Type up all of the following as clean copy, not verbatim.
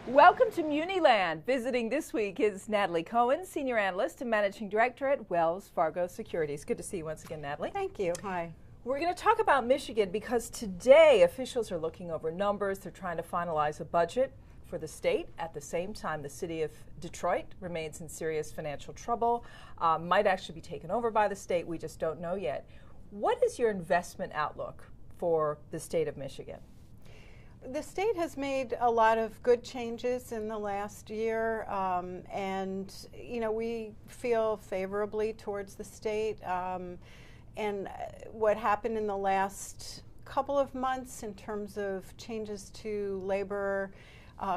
Welcome to MuniLand. Visiting this week is Natalie Cohen, Senior Analyst and Managing Director at Wells Fargo Securities. Good to see you once again, Natalie. Thank you. Hi. We're going to talk about Michigan because today officials are looking over numbers. They're trying to finalize a budget for the state. At the same time, the city of Detroit remains in serious financial trouble, might actually be taken over by the state. We just don't know yet. What is your investment outlook for the state of Michigan? The state has made a lot of good changes in the last year, and we feel favorably towards the state. And what happened in the last couple of months in terms of changes to labor,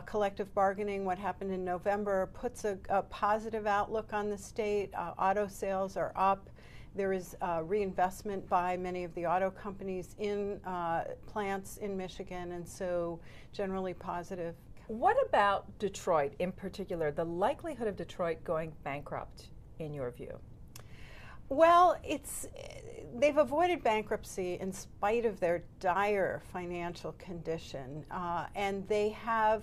collective bargaining, what happened in November puts a positive outlook on the state. Auto sales are up. There is reinvestment by many of the auto companies in plants in Michigan, and so generally positive. What about Detroit in particular, the likelihood of Detroit going bankrupt in your view? Well, they've avoided bankruptcy in spite of their dire financial condition, and they have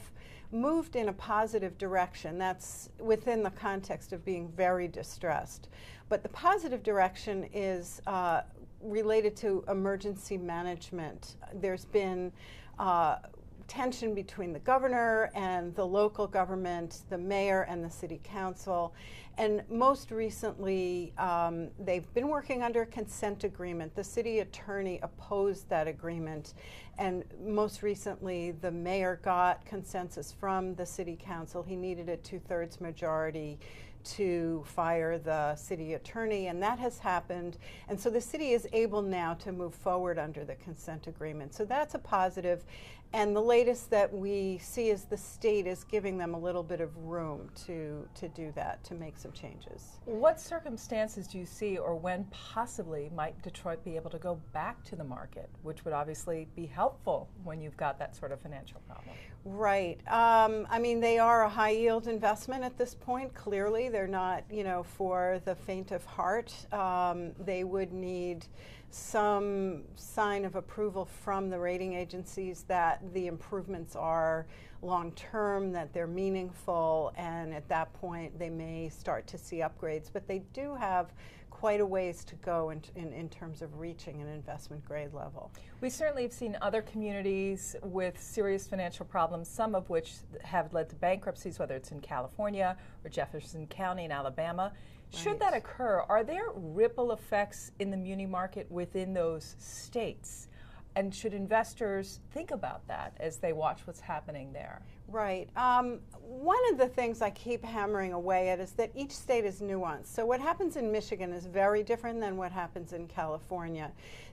moved in a positive direction. That's within the context of being very distressed. But the positive direction is related to emergency management. There's been tension between the governor and the local government, the mayor and the city council. And most recently, they've been working under a consent agreement. The city attorney opposed that agreement. And most recently, the mayor got consensus from the city council. He needed a 2/3 majority to fire the city attorney, and that has happened. And so the city is able now to move forward under the consent agreement. So that's a positive. And the latest that we see is the state is giving them a little bit of room to do that, to make some changes. What circumstances do you see, or when possibly might Detroit be able to go back to the market, which would obviously be helpful when you've got that sort of financial problem? Right. I mean, they are a high yield investment at this point. Clearly, they're not, for the faint of heart. They would need some sign of approval from the rating agencies that the improvements are long-term, that they're meaningful, and at that point they may start to see upgrades. But they do have quite a ways to go in terms of reaching an investment grade level. We certainly have seen other communities with serious financial problems, some of which have led to bankruptcies, whether it's in California or Jefferson County in Alabama. Should that occur, are there ripple effects in the muni market within those states? And should investors think about that as they watch what's happening there? Right. One of the things I keep hammering away at is that each state is nuanced. So what happens in Michigan is very different than what happens in California.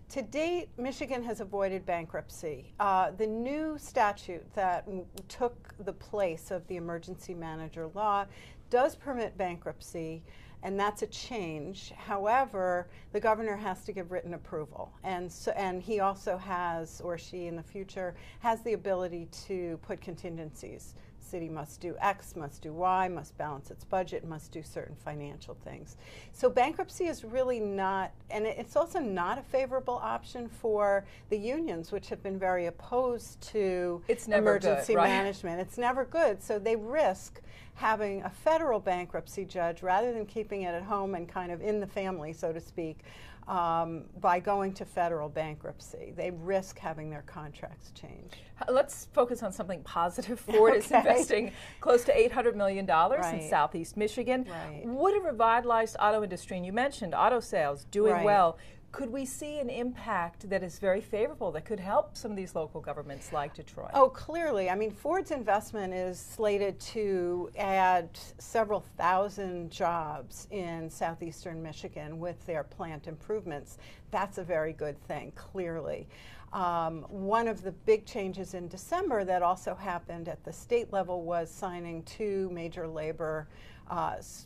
To date, Michigan has avoided bankruptcy. The new statute that took the place of the emergency manager law does permit bankruptcy, and that's a change. However, the governor has to give written approval, and he also has, or she in the future, has the ability to put contingencies. City must do X, must do Y, must balance its budget, must do certain financial things. So bankruptcy is really not, and it's also not a favorable option for the unions, which have been very opposed to emergency management. It's never good. So they risk having a federal bankruptcy judge rather than keeping it at home and kind of in the family, so to speak, by going to federal bankruptcy. They risk having their contracts changed. Let's focus on something positive. Ford is investing close to $800 million in Southeast Michigan. Would a revitalized auto industry, and you mentioned auto sales doing well, could we see an impact that is very favorable that could help some of these local governments like Detroit? Oh, clearly. I mean, Ford's investment is slated to add several thousand jobs in southeastern Michigan with their plant improvements. That's a very good thing, clearly. One of the big changes in December that also happened at the state level was signing two major labor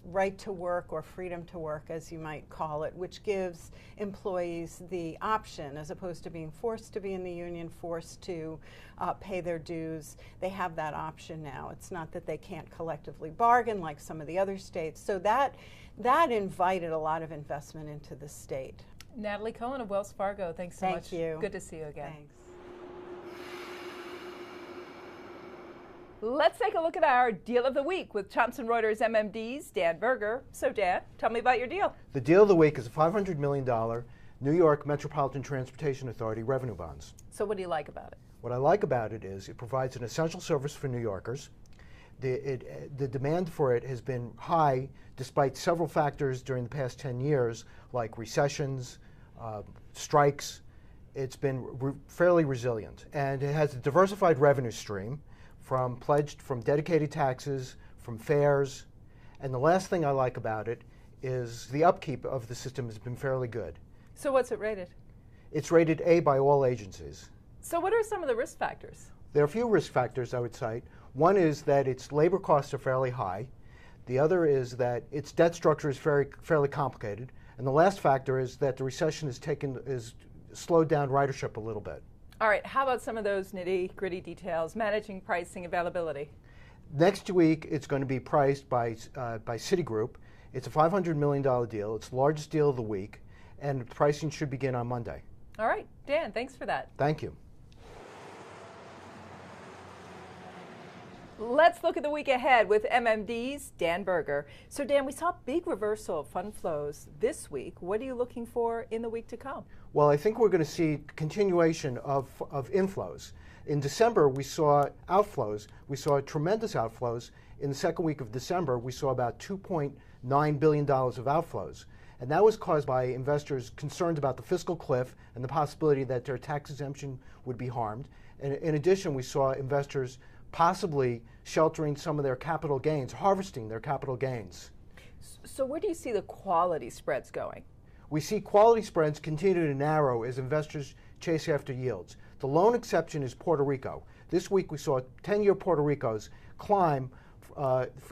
right to work, or freedom to work as you might call it, which gives employees the option, as opposed to being forced to be in the union, forced to pay their dues. They have that option now. It's not that they can't collectively bargain like some of the other states. So that invited a lot of investment into the state. Natalie Cohen of Wells Fargo, thanks so much. Thank you. Good to see you again. Thanks. Let's take a look at our deal of the week with Thomson Reuters MMD's Dan Berger. So Dan, tell me about your deal. The deal of the week is a $500 million New York Metropolitan Transportation Authority revenue bonds. So what do you like about it? What I like about it is it provides an essential service for New Yorkers. The demand for it has been high despite several factors during the past 10 years, like recessions, strikes. It's been fairly resilient, and it has a diversified revenue stream from dedicated taxes, from fares, and the last thing I like about it is the upkeep of the system has been fairly good. So what's it rated? It's rated A by all agencies. So what are some of the risk factors? There are a few risk factors I would cite. One is that its labor costs are fairly high. The other is that its debt structure is fairly complicated. And the last factor is that the recession has slowed down ridership a little bit. All right, how about some of those nitty-gritty details, managing pricing, availability? Next week, it's going to be priced by Citigroup. It's a $500 million deal. It's the largest deal of the week, and pricing should begin on Monday. All right, Dan, thanks for that. Thank you. Let's look at the week ahead with MMD's Dan Berger. So Dan, we saw a big reversal of fund flows this week. What are you looking for in the week to come? Well, I think we're going to see continuation of inflows. In December, we saw outflows. We saw tremendous outflows. In the second week of December, we saw about $2.9 billion of outflows. And that was caused by investors concerned about the fiscal cliff and the possibility that their tax exemption would be harmed. And in addition, we saw investors possibly sheltering some of their capital gains, harvesting their capital gains. So where do you see the quality spreads going? We see quality spreads continue to narrow as investors chase after yields. The lone exception is Puerto Rico. This week we saw 10-year Puerto Ricos climb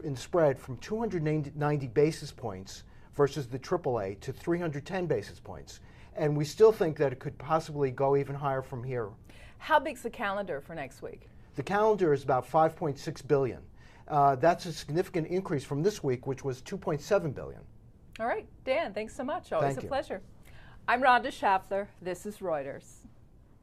in spread from 290 basis points versus the AAA to 310 basis points. And we still think that it could possibly go even higher from here. How big's the calendar for next week? The calendar is about $5.6 billion. That's a significant increase from this week, which was $2.7 billion. All right, Dan, thanks so much. Always Thank a you. pleasure. I'm Rhonda Schaffler. This is Reuters.